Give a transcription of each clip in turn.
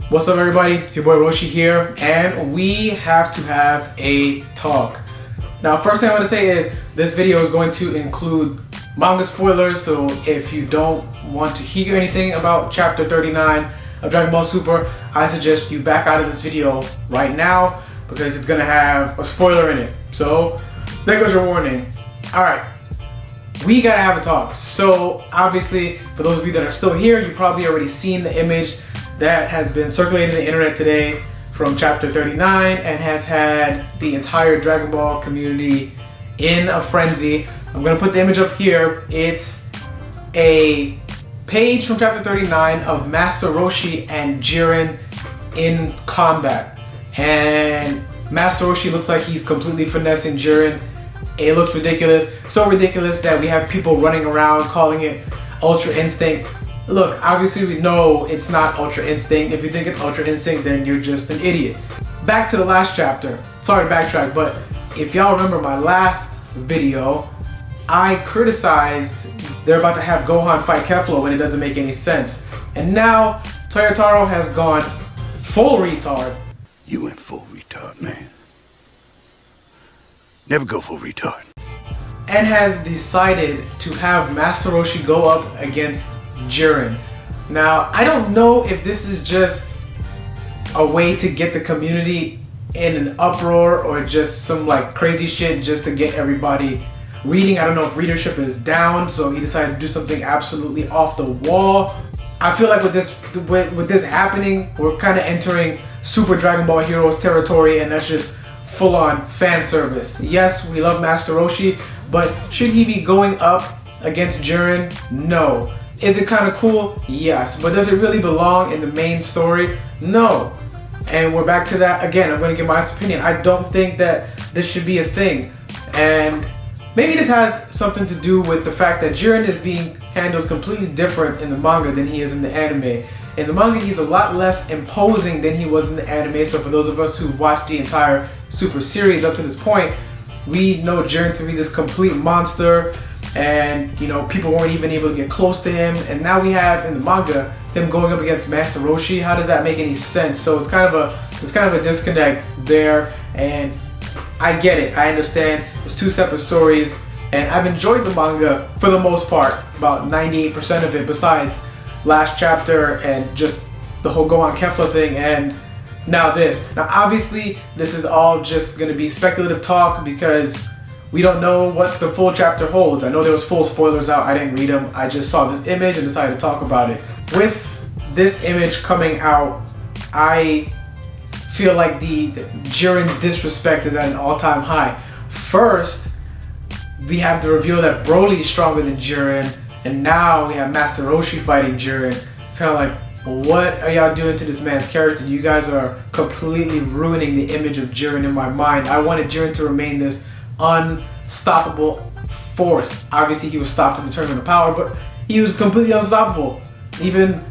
What's up everybody, it's your boy Roshi here, and we have to have a talk. Now first thing I want to say is, this video is going to include manga spoilers, so if you don't want to hear anything about chapter 39 of Dragon Ball Super, I suggest you back out of this video right now, because it's going to have a spoiler in it. So there goes your warning. Alright, we gotta have a talk. So obviously, for those of you that are still here, you've probably already seen the image that has been circulating the internet today from chapter 39 and has had the entire Dragon Ball community in a frenzy. I'm gonna put the image up here. It's a page from chapter 39 of Master Roshi and Jiren in combat. And Master Roshi looks like he's completely finessing Jiren. It looks ridiculous. So ridiculous that we have people running around calling it Ultra Instinct. Look, obviously we know it's not Ultra Instinct. If you think it's Ultra Instinct, then you're just an idiot. Back to the last chapter. Sorry to backtrack, but if y'all remember my last video, I criticized they're about to have Gohan fight Keflo when it doesn't make any sense. And now, Toyotaro has gone full retard. You went full retard, man. Never go full retard. And has decided to have Master Roshi go up against Jiren. Now, I don't know if this is just a way to get the community in an uproar or just some like crazy shit just to get everybody reading. I don't know if readership is down, so he decided to do something absolutely off the wall. I feel like with this happening, we're kind of entering Super Dragon Ball Heroes territory, and that's just full-on fan service. Yes, we love Master Roshi, but should he be going up against Jiren? No. Is it kind of cool? Yes. But does it really belong in the main story? No. And we're back to that again. I'm going to give my opinion. I don't think that this should be a thing. And maybe this has something to do with the fact that Jiren is being handled completely different in the manga than he is in the anime. In the manga, he's a lot less imposing than he was in the anime. So for those of us who watched the entire Super series up to this point, we know Jiren to be this complete monster. And you know, people weren't even able to get close to him, and now we have in the manga him going up against Master Roshi. How does that make any sense? So it's kind of a disconnect there, and I get it. I understand it's two separate stories, and I've enjoyed the manga for the most part, about 98% of it, besides last chapter and just the whole Gohan Kefla thing, and now this. Now obviously this is all just going to be speculative talk because we don't know what the full chapter holds. I know there was full spoilers out. I didn't read them. I just saw this image and decided to talk about it. With this image coming out, I feel like the Jiren disrespect is at an all-time high. First, we have the reveal that Broly is stronger than Jiren, and now we have Master Roshi fighting Jiren. It's kind of like, what are y'all doing to this man's character? You guys are completely ruining the image of Jiren in my mind. I wanted Jiren to remain this unstoppable force. Obviously he was stopped in the tournament of power, but he was completely unstoppable. Even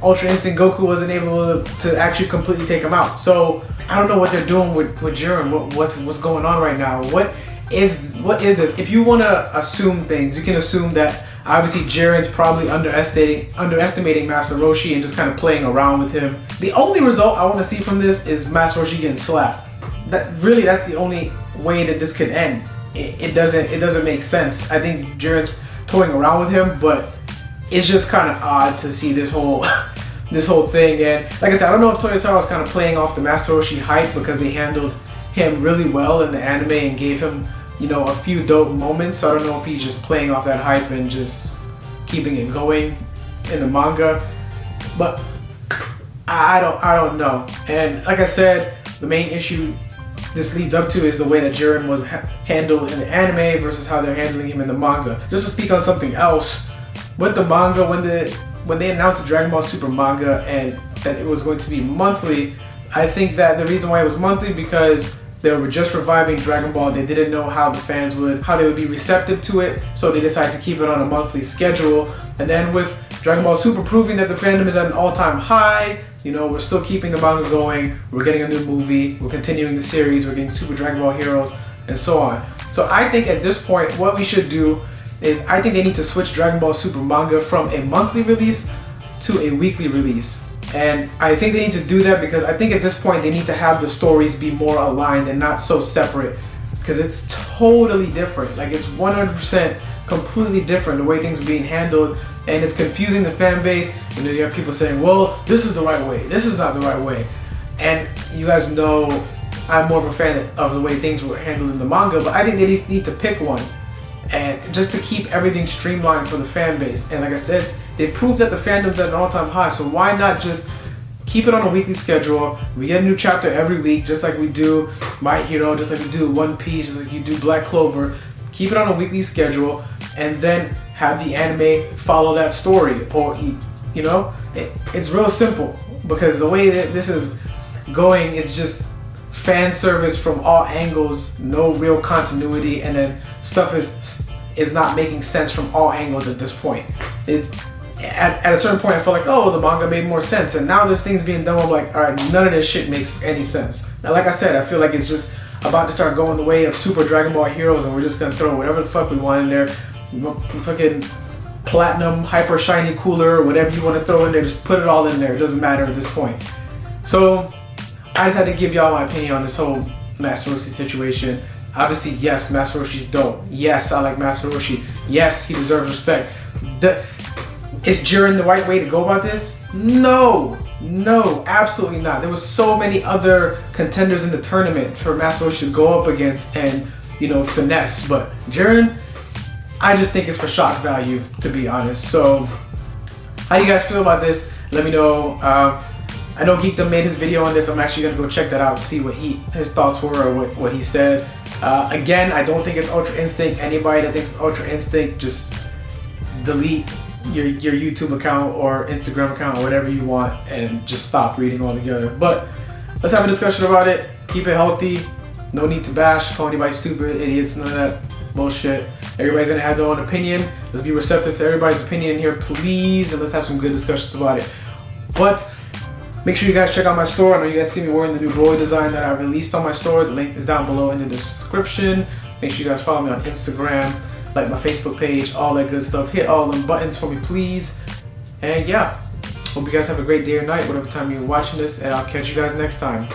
Ultra Instinct Goku wasn't able to actually completely take him out. So I don't know what they're doing with Jiren. What's going on right now? What is this? If you want to assume things, you can assume that obviously Jiren's probably underestimating Master Roshi and just kind of playing around with him. The only result I want to see from this is Master Roshi getting slapped. That's the only way that this could end. It doesn't make sense. I think Jiren's toying around with him, but it's just kind of odd to see this whole thing. And like I said, I don't know if Toyotaro is kind of playing off the Master Roshi hype because they handled him really well in the anime and gave him, you know, a few dope moments. So I don't know if he's just playing off that hype and just keeping it going in the manga. But I don't know. And like I said, the main issue this leads up to is the way that Jiren was handled in the anime versus how they're handling him in the manga. Just to speak on something else, with the manga, when they announced the Dragon Ball Super manga and that it was going to be monthly, I think that the reason why it was monthly because they were just reviving Dragon Ball. They didn't know how they would be receptive to it, so they decided to keep it on a monthly schedule. And then with Dragon Ball Super proving that the fandom is at an all-time high, you know, we're still keeping the manga going, we're getting a new movie, we're continuing the series, we're getting Super Dragon Ball Heroes, and so on. So I think at this point, what we should do is, I think they need to switch Dragon Ball Super manga from a monthly release to a weekly release. And I think they need to do that because I think at this point they need to have the stories be more aligned and not so separate, because it's totally different. Like, it's 100% completely different the way things are being handled, and it's confusing the fan base. You know, you have people saying, well, this is the right way, this is not the right way. And you guys know I'm more of a fan of the way things were handled in the manga, but I think they need to pick one, and just to keep everything streamlined for the fan base. And like I said, they proved that the fandom's at an all-time high, so why not just keep it on a weekly schedule? We get a new chapter every week, just like we do My Hero, just like we do One Piece, just like you do Black Clover. Keep it on a weekly schedule, and then have the anime follow that story. Or, you know, it's real simple, because the way that this is going, it's just fan service from all angles, no real continuity, and then stuff is not making sense from all angles at this point. At a certain point, I felt like, oh, the manga made more sense, and now there's things being done where I'm like, all right, none of this shit makes any sense. Now, like I said, I feel like it's just about to start going the way of Super Dragon Ball Heroes, and we're just gonna throw whatever the fuck we want in there, fucking platinum, hyper shiny cooler, whatever you want to throw in there, just put it all in there. It doesn't matter at this point. So I just had to give y'all my opinion on this whole Master Roshi situation. Obviously, yes, Master Roshi's dope. Yes, I like Master Roshi. Yes, he deserves respect. Is Jiren the right way to go about this? No, absolutely not. There was so many other contenders in the tournament for Master Roshi to go up against and, you know, finesse. But Jiren, I just think it's for shock value, to be honest. So, how do you guys feel about this? Let me know. I know Geekdom made his video on this. I'm actually gonna go check that out and see what his thoughts were, or what he said. Again, I don't think it's Ultra Instinct. Anybody that thinks it's Ultra Instinct, just delete your YouTube account or Instagram account or whatever you want, and just stop reading altogether. But let's have a discussion about it. Keep it healthy. No need to bash, call anybody stupid, idiots, none of that bullshit. Everybody's gonna have their own opinion. Let's be receptive to everybody's opinion here, please, and let's have some good discussions about it. But make sure you guys check out my store. I know you guys see me wearing the new Broly design that I released on my store. The link is down below in the description. Make sure you guys follow me on Instagram, like my Facebook page, all that good stuff. Hit all them buttons for me, please. And yeah, hope you guys have a great day or night, whatever time you're watching this, and I'll catch you guys next time.